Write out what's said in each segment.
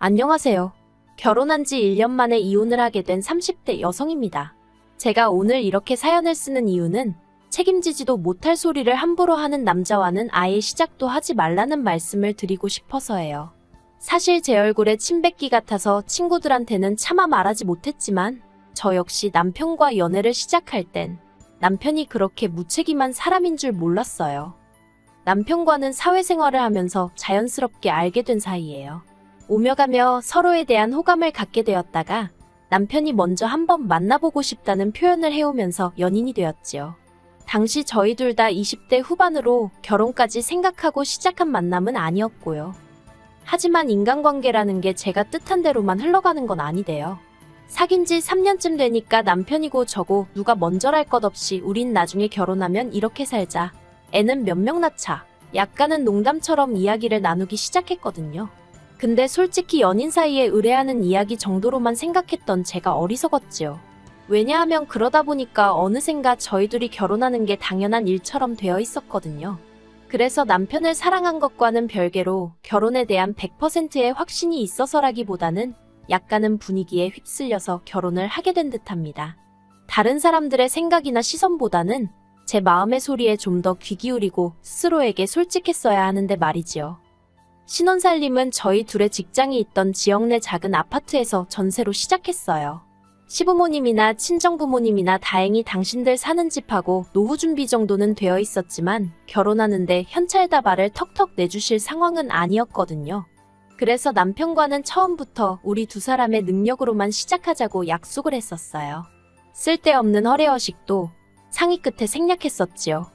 안녕하세요. 결혼한 지 1년 만에 이혼을 하게 된 30대 여성입니다. 제가 오늘 이렇게 사연을 쓰는 이유는 책임지지도 못할 소리를 함부로 하는 남자와는 아예 시작도 하지 말라는 말씀을 드리고 싶어서예요. 사실 제 얼굴에 침 뱉기 같아서 친구들한테는 차마 말하지 못했지만 저 역시 남편과 연애를 시작할 땐 남편이 그렇게 무책임한 사람인 줄 몰랐어요. 남편과는 사회생활을 하면서 자연스럽게 알게 된 사이예요. 오며 가며 서로에 대한 호감을 갖게 되었다가 남편이 먼저 한번 만나보고 싶다는 표현을 해오면서 연인이 되었지요. 당시 저희 둘 다 20대 후반으로 결혼까지 생각하고 시작한 만남은 아니었고요. 하지만 인간관계라는 게 제가 뜻한 대로만 흘러가는 건 아니대요. 사귄 지 3년쯤 되니까 남편이고 저고 누가 먼저랄 것 없이 우린 나중에 결혼하면 이렇게 살자. 애는 몇 명 낳자. 약간은 농담처럼 이야기를 나누기 시작했거든요. 근데 솔직히 연인 사이에 의뢰하는 이야기 정도로만 생각했던 제가 어리석었지요. 왜냐하면 그러다 보니까 어느샌가 저희 둘이 결혼하는 게 당연한 일처럼 되어 있었거든요. 그래서 남편을 사랑한 것과는 별개로 결혼에 대한 100%의 확신이 있어서라기보다는 약간은 분위기에 휩쓸려서 결혼을 하게 된 듯합니다. 다른 사람들의 생각이나 시선보다는 제 마음의 소리에 좀 더 귀 기울이고 스스로에게 솔직했어야 하는데 말이지요. 신혼살림은 저희 둘의 직장이 있던 지역 내 작은 아파트에서 전세로 시작했어요. 시부모님이나 친정부모님이나 다행히 당신들 사는 집하고 노후 준비 정도는 되어 있었지만 결혼하는데 현찰다발을 턱턱 내주실 상황은 아니었거든요. 그래서 남편과는 처음부터 우리 두 사람의 능력으로만 시작하자고 약속을 했었어요. 쓸데없는 허례허식도 상의 끝에 생략했었지요.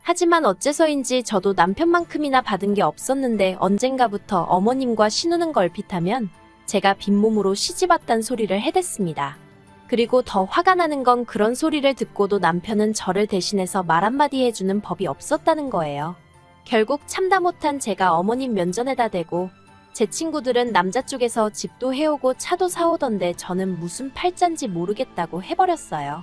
하지만 어째서인지 저도 남편만큼이나 받은 게 없었는데 언젠가부터 어머님과 신우는 걸핏하면 제가 빈몸으로 시집왔단 소리를 해댔습니다. 그리고 더 화가 나는 건 그런 소리를 듣고도 남편은 저를 대신해서 말 한마디 해주는 법이 없었다는 거예요. 결국 참다 못한 제가 어머님 면전에다 대고 제 친구들은 남자 쪽에서 집도 해오고 차도 사오던데 저는 무슨 팔짠지 모르겠다고 해버렸어요.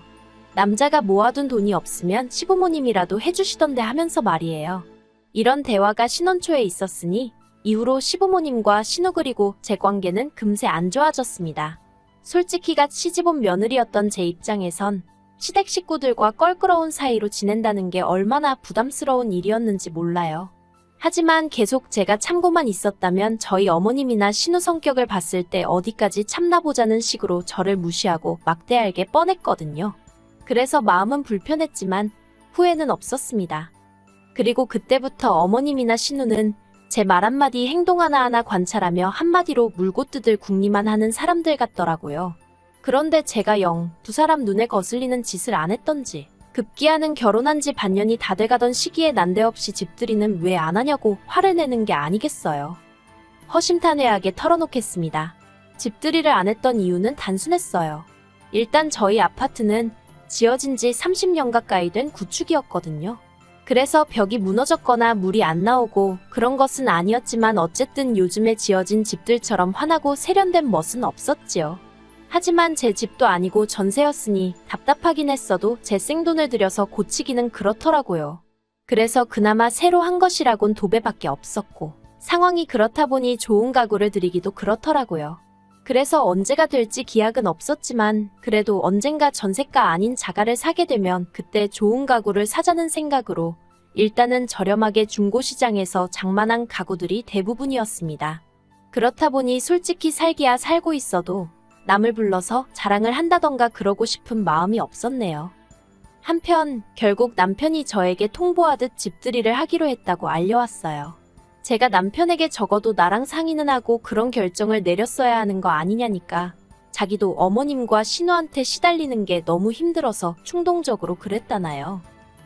남자가 모아둔 돈이 없으면 시부모님이라도 해주시던데 하면서 말이에요. 이런 대화가 신혼 초에 있었으니 이후로 시부모님과 신우 그리고 제 관계는 금세 안 좋아졌습니다. 솔직히 갓 시집온 며느리였던 제 입장에선 시댁 식구들과 껄끄러운 사이로 지낸다는 게 얼마나 부담스러운 일이었는지 몰라요. 하지만 계속 제가 참고만 있었다면 저희 어머님이나 신우 성격을 봤을 때 어디까지 참나보자는 식으로 저를 무시하고 막대할 게 뻔했거든요. 그래서 마음은 불편했지만 후회는 없었습니다. 그리고 그때부터 어머님이나 신우는 제 말 한마디 행동 하나하나 관찰하며 한마디로 물고 뜯을 궁리만 하는 사람들 같더라고요. 그런데 제가 영 두 사람 눈에 거슬리는 짓을 안 했던지 급기야는 결혼한 지 반년이 다 돼가던 시기에 난데없이 집들이는 왜 안 하냐고 화를 내는 게 아니겠어요. 허심탄회하게 털어놓겠습니다. 집들이를 안 했던 이유는 단순했어요. 일단 저희 아파트는 지어진 지 30년 가까이 된 구축이었거든요. 그래서 벽이 무너졌거나 물이 안 나오고 그런 것은 아니었지만 어쨌든 요즘에 지어진 집들처럼 환하고 세련된 멋은 없었지요. 하지만 제 집도 아니고 전세였으니 답답하긴 했어도 제 생돈을 들여서 고치기는 그렇더라고요. 그래서 그나마 새로 한 것이라곤 도배밖에 없었고 상황이 그렇다 보니 좋은 가구를 들이기도 그렇더라고요. 그래서 언제가 될지 기약은 없었지만 그래도 언젠가 전세가 아닌 자가를 사게 되면 그때 좋은 가구를 사자는 생각으로 일단은 저렴하게 중고시장에서 장만한 가구들이 대부분이었습니다. 그렇다 보니 솔직히 살기야 살고 있어도 남을 불러서 자랑을 한다던가 그러고 싶은 마음이 없었네요. 한편 결국 남편이 저에게 통보하듯 집들이를 하기로 했다고 알려왔어요. 제가 남편에게 적어도 나랑 상의는 하고 그런 결정을 내렸어야 하는 거 아니냐니까 자기도 어머님과 신우한테 시달리는 게 너무 힘들어서 충동적으로 그랬다나요.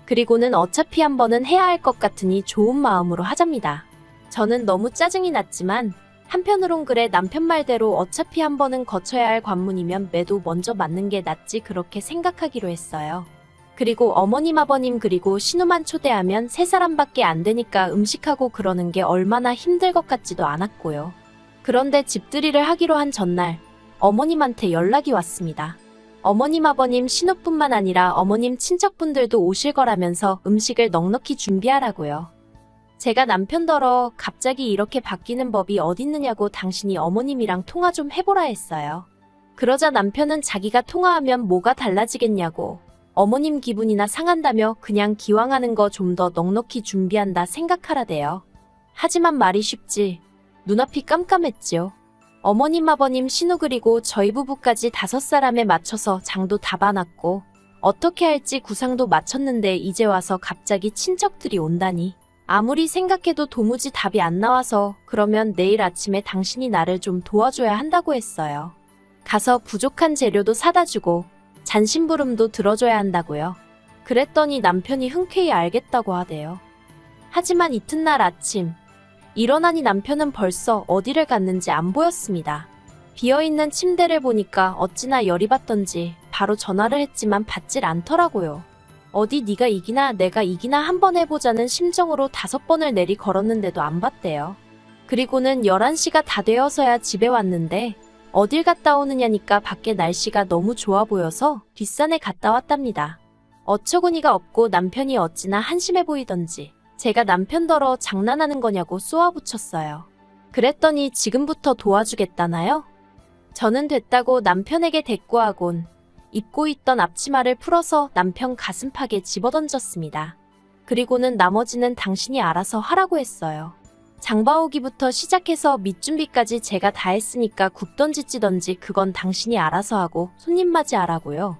그리고는 어차피 한 번은 해야 할 것 같으니 좋은 마음으로 하잡니다. 저는 너무 짜증이 났지만 한편으론 그래 남편 말대로 어차피 한 번은 거쳐야 할 관문이면 매도 먼저 맞는 게 낫지 그렇게 생각하기로 했어요. 그리고 어머님 아버님 그리고 신우만 초대하면 세 사람밖에 안 되니까 음식하고 그러는 게 얼마나 힘들 것 같지도 않았고요. 그런데 집들이를 하기로 한 전날 어머님한테 연락이 왔습니다. 어머님 아버님 신우뿐만 아니라 어머님 친척분들도 오실 거라면서 음식을 넉넉히 준비하라고요. 제가 남편더러 갑자기 이렇게 바뀌는 법이 어딨느냐고 당신이 어머님이랑 통화 좀 해보라 했어요. 그러자 남편은 자기가 통화하면 뭐가 달라지겠냐고 어머님 기분이나 상한다며 그냥 기왕하는 거 좀 더 넉넉히 준비한다 생각하라대요. 하지만 말이 쉽지. 눈앞이 깜깜했지요. 어머님 아버님 신우 그리고 저희 부부까지 5사람에 맞춰서 장도 다 봐놨고 어떻게 할지 구상도 마쳤는데 이제 와서 갑자기 친척들이 온다니. 아무리 생각해도 도무지 답이 안 나와서 그러면 내일 아침에 당신이 나를 좀 도와줘야 한다고 했어요. 가서 부족한 재료도 사다 주고 잔심부름도 들어줘야 한다고요. 그랬더니 남편이 흔쾌히 알겠다고 하대요. 하지만 이튿날 아침 일어나니 남편은 벌써 어디를 갔는지 안 보였습니다. 비어있는 침대를 보니까 어찌나 열이 받던지 바로 전화를 했지만 받질 않더라고요. 어디 네가 이기나 내가 이기나 한번 해보자는 심정으로 5번을 내리 걸었는데도 안 받대요. 그리고는 11시가 다 되어서야 집에 왔는데 어딜 갔다 오느냐니까 밖에 날씨가 너무 좋아 보여서 뒷산에 갔다 왔답니다. 어처구니가 없고 남편이 어찌나 한심해 보이던지 제가 남편더러 장난하는 거냐고 쏘아붙였어요. 그랬더니 지금부터 도와주겠다나요? 저는 됐다고 남편에게 대꾸하곤 입고 있던 앞치마를 풀어서 남편 가슴팍에 집어던졌습니다. 그리고는 나머지는 당신이 알아서 하라고 했어요. 장봐오기부터 시작해서 밑준비까지 제가 다 했으니까 굽던지 찌던지 그건 당신이 알아서 하고 손님 맞이하라고요.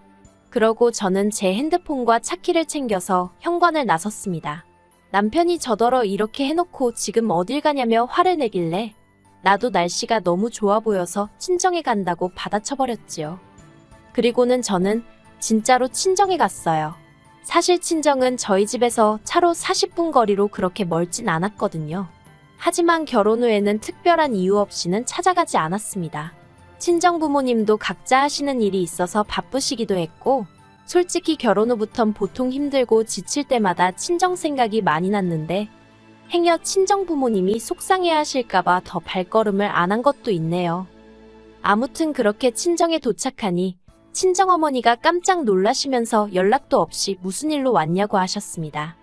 그러고 저는 제 핸드폰과 차키를 챙겨서 현관을 나섰습니다. 남편이 저더러 이렇게 해놓고 지금 어딜 가냐며 화를 내길래 나도 날씨가 너무 좋아 보여서 친정에 간다고 받아쳐버렸지요. 그리고는 저는 진짜로 친정에 갔어요. 사실 친정은 저희 집에서 차로 40분 거리로 그렇게 멀진 않았거든요. 하지만 결혼 후에는 특별한 이유 없이는 찾아가지 않았습니다. 친정 부모님도 각자 하시는 일이 있어서 바쁘시기도 했고 솔직히 결혼 후부턴 보통 힘들고 지칠 때마다 친정 생각이 많이 났는데 행여 친정 부모님이 속상해 하실까봐 더 발걸음을 안 한 것도 있네요. 아무튼 그렇게 친정에 도착하니 친정어머니가 깜짝 놀라시면서 연락도 없이 무슨 일로 왔냐고 하셨습니다.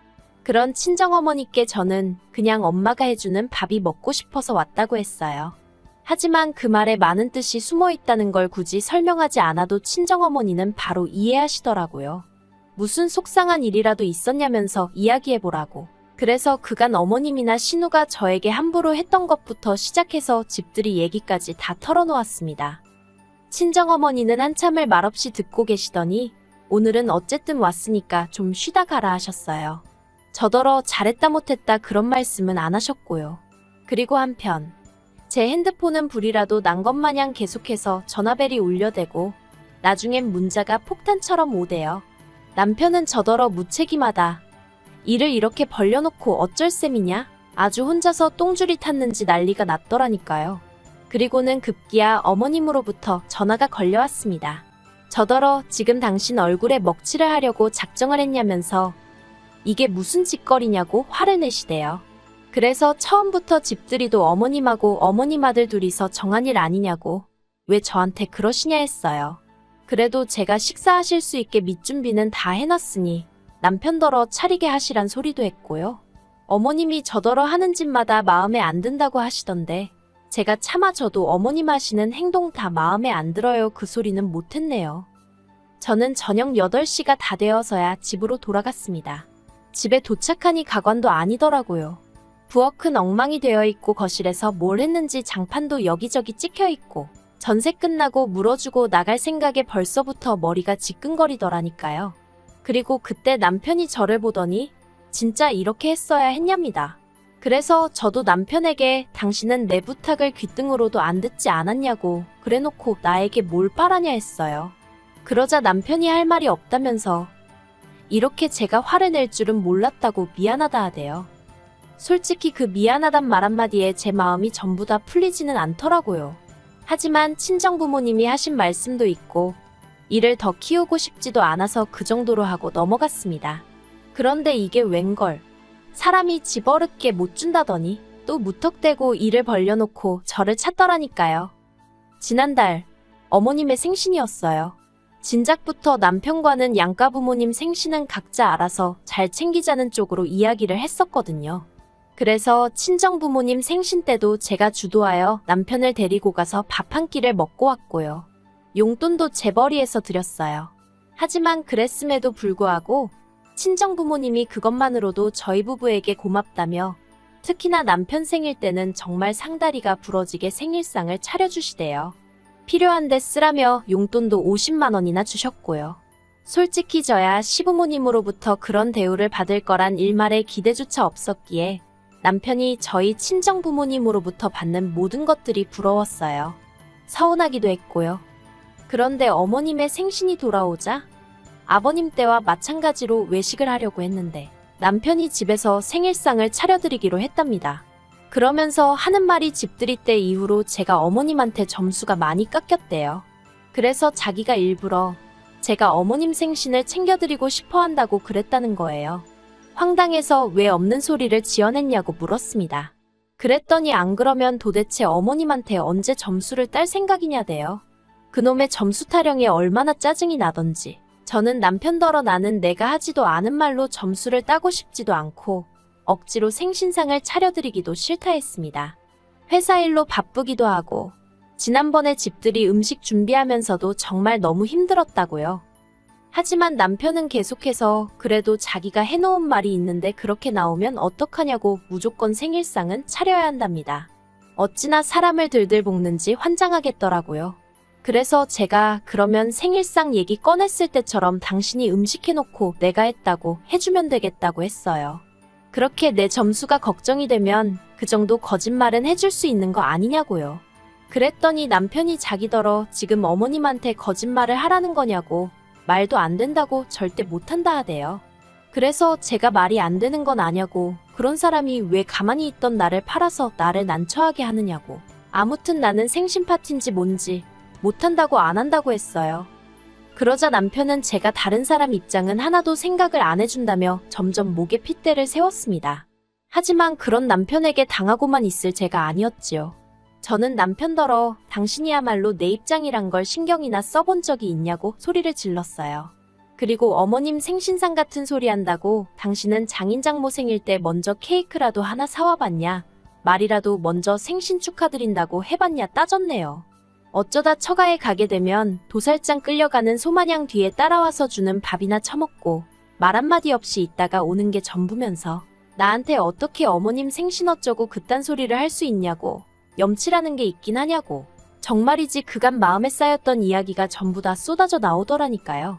그런 친정어머니께 저는 그냥 엄마가 해주는 밥이 먹고 싶어서 왔다고 했어요. 하지만 그 말에 많은 뜻이 숨어 있다는 걸 굳이 설명하지 않아도 친정어머니는 바로 이해하시더라고요. 무슨 속상한 일이라도 있었냐면서 이야기해보라고. 그래서 그간 어머님이나 신우가 저에게 함부로 했던 것부터 시작해서 집들이 얘기까지 다 털어놓았습니다. 친정어머니는 한참을 말없이 듣고 계시더니 오늘은 어쨌든 왔으니까 좀 쉬다 가라 하셨어요. 저더러 잘했다 못했다 그런 말씀은 안 하셨고요. 그리고 한편 제 핸드폰은 불이라도 난 것마냥 계속해서 전화벨이 울려대고 나중엔 문자가 폭탄처럼 오대요. 남편은 저더러 무책임하다. 일을 이렇게 벌려놓고 어쩔 셈이냐? 아주 혼자서 똥줄이 탔는지 난리가 났더라니까요. 그리고는 급기야 어머님으로부터 전화가 걸려왔습니다. 저더러 지금 당신 얼굴에 먹칠을 하려고 작정을 했냐면서 이게 무슨 짓거리냐고 화를 내시대요. 그래서 처음부터 집들이도 어머님하고 어머님 아들 둘이서 정한 일 아니냐고 왜 저한테 그러시냐 했어요. 그래도 제가 식사하실 수 있게 밑준비는 다 해놨으니 남편더러 차리게 하시란 소리도 했고요. 어머님이 저더러 하는 짓마다 마음에 안 든다고 하시던데 제가 차마 저도 어머님 하시는 행동 다 마음에 안 들어요 그 소리는 못했네요. 저는 저녁 8시가 다 되어서야 집으로 돌아갔습니다. 집에 도착하니 가관도 아니더라고요. 부엌은 엉망이 되어 있고 거실에서 뭘 했는지 장판도 여기저기 찍혀 있고 전세 끝나고 물어주고 나갈 생각에 벌써부터 머리가 지끈거리더라니까요. 그리고 그때 남편이 저를 보더니 진짜 이렇게 했어야 했냐입니다. 그래서 저도 남편에게 당신은 내 부탁을 귀등으로도 안 듣지 않았냐고 그래놓고 나에게 뭘 바라냐 했어요. 그러자 남편이 할 말이 없다면서 이렇게 제가 화를 낼 줄은 몰랐다고 미안하다 하대요. 솔직히 그 미안하단 말 한마디에 제 마음이 전부 다 풀리지는 않더라고요. 하지만 친정부모님이 하신 말씀도 있고 일을 더 키우고 싶지도 않아서 그 정도로 하고 넘어갔습니다. 그런데 이게 웬걸. 사람이 집어릇게 못 준다더니 또 무턱대고 일을 벌려놓고 저를 찾더라니까요. 지난달 어머님의 생신이었어요. 진작부터 남편과는 양가 부모님 생신은 각자 알아서 잘 챙기자는 쪽으로 이야기를 했었거든요. 그래서 친정부모님 생신 때도 제가 주도하여 남편을 데리고 가서 밥 한 끼를 먹고 왔고요. 용돈도 재벌이에서 드렸어요. 하지만 그랬음에도 불구하고 친정부모님이 그것만으로도 저희 부부에게 고맙다며 특히나 남편 생일 때는 정말 상다리가 부러지게 생일상을 차려주시대요. 필요한데 쓰라며 용돈도 50만 원이나 주셨고요. 솔직히 저야 시부모님으로부터 그런 대우를 받을 거란 일말의 기대조차 없었기에 남편이 저희 친정부모님으로부터 받는 모든 것들이 부러웠어요. 서운하기도 했고요. 그런데 어머님의 생신이 돌아오자 아버님 때와 마찬가지로 외식을 하려고 했는데 남편이 집에서 생일상을 차려드리기로 했답니다. 그러면서 하는 말이 집들이 때 이후로 제가 어머님한테 점수가 많이 깎였대요. 그래서 자기가 일부러 제가 어머님 생신을 챙겨드리고 싶어 한다고 그랬다는 거예요. 황당해서 왜 없는 소리를 지어냈냐고 물었습니다. 그랬더니 안 그러면 도대체 어머님한테 언제 점수를 딸 생각이냐대요. 그놈의 점수 타령에 얼마나 짜증이 나던지. 저는 남편더러 나는 내가 하지도 않은 말로 점수를 따고 싶지도 않고 억지로 생신상을 차려드리기도 싫다 했습니다. 회사 일로 바쁘기도 하고 지난번에 집들이 음식 준비하면서도 정말 너무 힘들었다고요. 하지만 남편은 계속해서 그래도 자기가 해놓은 말이 있는데 그렇게 나오면 어떡하냐고 무조건 생일상은 차려야 한답니다. 어찌나 사람을 들들 볶는지 환장하겠더라고요. 그래서 제가 그러면 생일상 얘기 꺼냈을 때처럼 당신이 음식 해놓고 내가 했다고 해주면 되겠다고 했어요. 그렇게 내 점수가 걱정이 되면 그 정도 거짓말은 해줄 수 있는 거 아니냐고요. 그랬더니 남편이 자기더러 지금 어머님한테 거짓말을 하라는 거냐고 말도 안 된다고 절대 못한다 하대요. 그래서 제가 말이 안 되는 건 아냐고 그런 사람이 왜 가만히 있던 나를 팔아서 나를 난처하게 하느냐고 아무튼 나는 생신 파티인지 뭔지 못한다고 안 한다고 했어요. 그러자 남편은 제가 다른 사람 입장은 하나도 생각을 안 해준다며 점점 목에 핏대를 세웠습니다. 하지만 그런 남편에게 당하고만 있을 제가 아니었지요. 저는 남편더러 당신이야말로 내 입장이란 걸 신경이나 써본 적이 있냐고 소리를 질렀어요. 그리고 어머님 생신상 같은 소리 한다고 당신은 장인장모 생일 때 먼저 케이크라도 하나 사와봤냐? 말이라도 먼저 생신 축하드린다고 해봤냐 따졌네요. 어쩌다 처가에 가게 되면 도살장 끌려가는 소마냥 뒤에 따라와서 주는 밥이나 처먹고 말 한마디 없이 있다가 오는 게 전부면서 나한테 어떻게 어머님 생신 어쩌고 그딴 소리를 할 수 있냐고 염치라는 게 있긴 하냐고 정말이지 그간 마음에 쌓였던 이야기가 전부 다 쏟아져 나오더라니까요.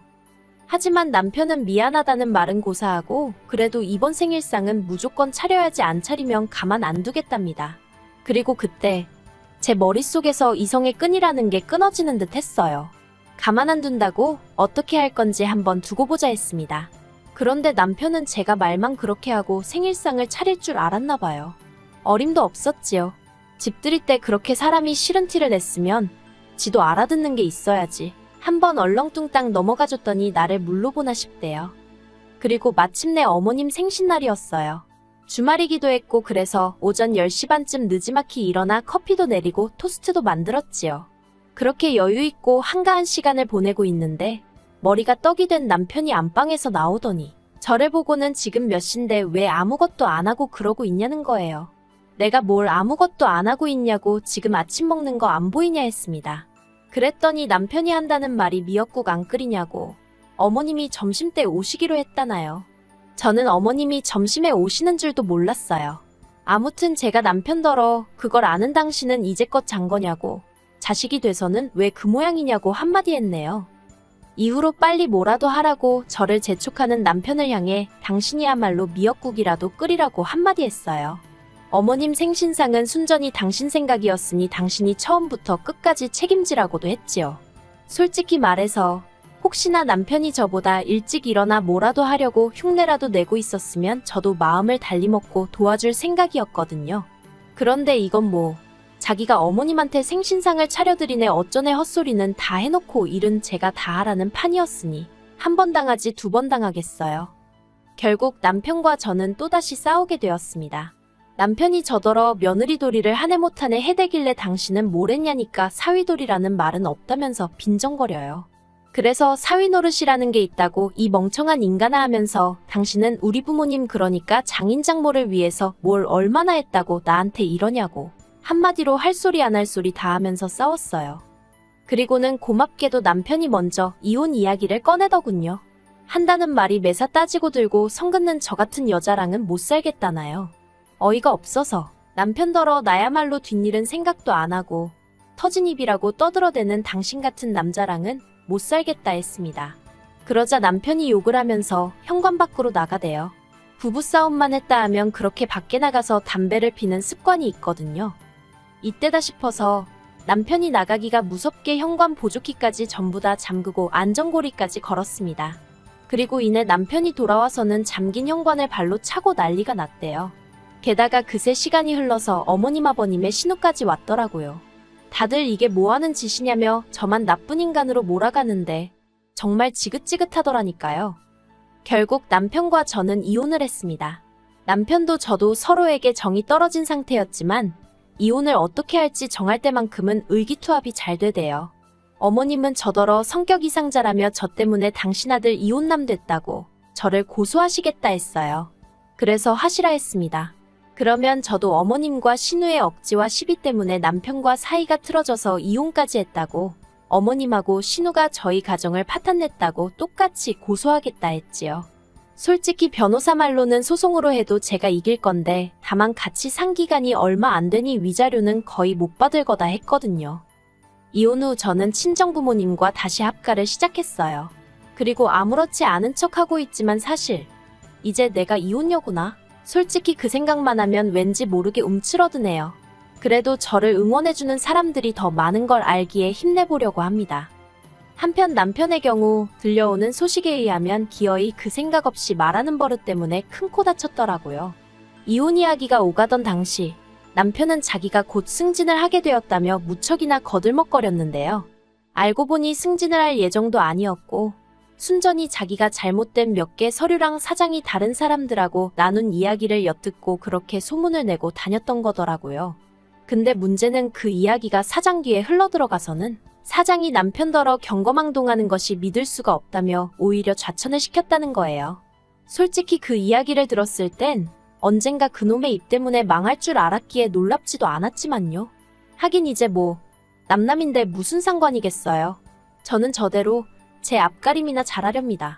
하지만 남편은 미안하다는 말은 고사하고 그래도 이번 생일상은 무조건 차려야지 안 차리면 가만 안 두겠답니다. 그리고 그때 제 머릿속에서 이성의 끈이라는 게 끊어지는 듯 했어요. 가만 안 둔다고 어떻게 할 건지 한번 두고 보자 했습니다. 그런데 남편은 제가 말만 그렇게 하고 생일상을 차릴 줄 알았나 봐요. 어림도 없었지요. 집들이 때 그렇게 사람이 싫은 티를 냈으면 지도 알아듣는 게 있어야지. 한번 얼렁뚱땅 넘어가줬더니 나를 물로 보나 싶대요. 그리고 마침내 어머님 생신날이었어요. 주말이기도 했고 그래서 오전 10시 반쯤 느지막이 일어나 커피도 내리고 토스트도 만들었지요. 그렇게 여유있고 한가한 시간을 보내고 있는데 머리가 떡이 된 남편이 안방에서 나오더니 저를 보고는 지금 몇 시인데 왜 아무것도 안 하고 그러고 있냐는 거예요. 내가 뭘 아무것도 안 하고 있냐고 지금 아침 먹는 거 안 보이냐 했습니다. 그랬더니 남편이 한다는 말이 미역국 안 끓이냐고 어머님이 점심때 오시기로 했다나요. 저는 어머님이 점심에 오시는 줄도 몰랐어요. 아무튼 제가 남편더러 그걸 아는 당신은 이제껏 잔 거냐고 자식이 돼서는 왜 그 모양이냐고 한마디 했네요. 이후로 빨리 뭐라도 하라고 저를 재촉하는 남편을 향해 당신이야말로 미역국이라도 끓이라고 한마디 했어요. 어머님 생신상은 순전히 당신 생각이었으니 당신이 처음부터 끝까지 책임지라고도 했지요. 솔직히 말해서 혹시나 남편이 저보다 일찍 일어나 뭐라도 하려고 흉내라도 내고 있었으면 저도 마음을 달리 먹고 도와줄 생각이었거든요. 그런데 이건 뭐 자기가 어머님한테 생신상을 차려드리네 어쩌네 헛소리는 다 해놓고 일은 제가 다 하라는 판이었으니 한 번 당하지 두 번 당하겠어요. 결국 남편과 저는 또다시 싸우게 되었습니다. 남편이 저더러 며느리돌이를 한 해 못한 해 해대길래 당신은 뭘 했냐니까 사위돌이라는 말은 없다면서 빈정거려요. 그래서 사위 노릇이라는 게 있다고 이 멍청한 인간아 하면서 당신은 우리 부모님 그러니까 장인 장모를 위해서 뭘 얼마나 했다고 나한테 이러냐고 한마디로 할 소리 안 할 소리 다 하면서 싸웠어요. 그리고는 고맙게도 남편이 먼저 이혼 이야기를 꺼내더군요. 한다는 말이 매사 따지고 들고 성 긋는 저 같은 여자랑은 못 살겠다나요. 어이가 없어서 남편더러 나야말로 뒷일은 생각도 안 하고 터진 입이라고 떠들어대는 당신 같은 남자랑은 못 살겠다 했습니다. 그러자 남편이 욕을 하면서 현관 밖으로 나가대요. 부부싸움만 했다 하면 그렇게 밖에 나가서 담배를 피는 습관이 있거든요. 이때다 싶어서 남편이 나가기가 무섭게 현관 보조키까지 전부 다 잠그고 안전고리까지 걸었습니다. 그리고 이내 남편이 돌아와서는 잠긴 현관을 발로 차고 난리가 났대요. 게다가 그새 시간이 흘러서 어머님 아버님의 신호까지 왔더라고요. 다들 이게 뭐하는 짓이냐며 저만 나쁜 인간으로 몰아가는데 정말 지긋지긋하더라니까요. 결국 남편과 저는 이혼을 했습니다. 남편도 저도 서로에게 정이 떨어진 상태였지만 이혼을 어떻게 할지 정할 때만큼은 의기투합이 잘 되대요. 어머님은 저더러 성격 이상자라며 저 때문에 당신 아들 이혼남 됐다고 저를 고소하시겠다 했어요. 그래서 하시라 했습니다. 그러면 저도 어머님과 신우의 억지와 시비 때문에 남편과 사이가 틀어져서 이혼까지 했다고 어머님하고 신우가 저희 가정을 파탄냈다고 똑같이 고소하겠다 했지요. 솔직히 변호사 말로는 소송으로 해도 제가 이길 건데 다만 같이 산 기간이 얼마 안 되니 위자료는 거의 못 받을 거다 했거든요. 이혼 후 저는 친정부모님과 다시 합가를 시작했어요. 그리고 아무렇지 않은 척하고 있지만 사실 이제 내가 이혼녀구나. 솔직히 그 생각만 하면 왠지 모르게 움츠러드네요. 그래도 저를 응원해주는 사람들이 더 많은 걸 알기에 힘내보려고 합니다. 한편 남편의 경우 들려오는 소식에 의하면 기어이 그 생각 없이 말하는 버릇 때문에 큰 코 다쳤더라고요. 이혼 이야기가 오가던 당시 남편은 자기가 곧 승진을 하게 되었다며 무척이나 거들먹거렸는데요. 알고 보니 승진을 할 예정도 아니었고 순전히 자기가 잘못된 몇 개 서류랑 사장이 다른 사람들하고 나눈 이야기를 엿듣고 그렇게 소문을 내고 다녔던 거더라고요. 근데 문제는 그 이야기가 사장 귀에 흘러들어가서는 사장이 남편더러 경거망동하는 것이 믿을 수가 없다며 오히려 좌천을 시켰다는 거예요. 솔직히 그 이야기를 들었을 땐 언젠가 그놈의 입 때문에 망할 줄 알았기에 놀랍지도 않았지만요. 하긴 이제 뭐 남남인데 무슨 상관이겠어요. 저는 저대로 제 앞가림이나 잘하렵니다.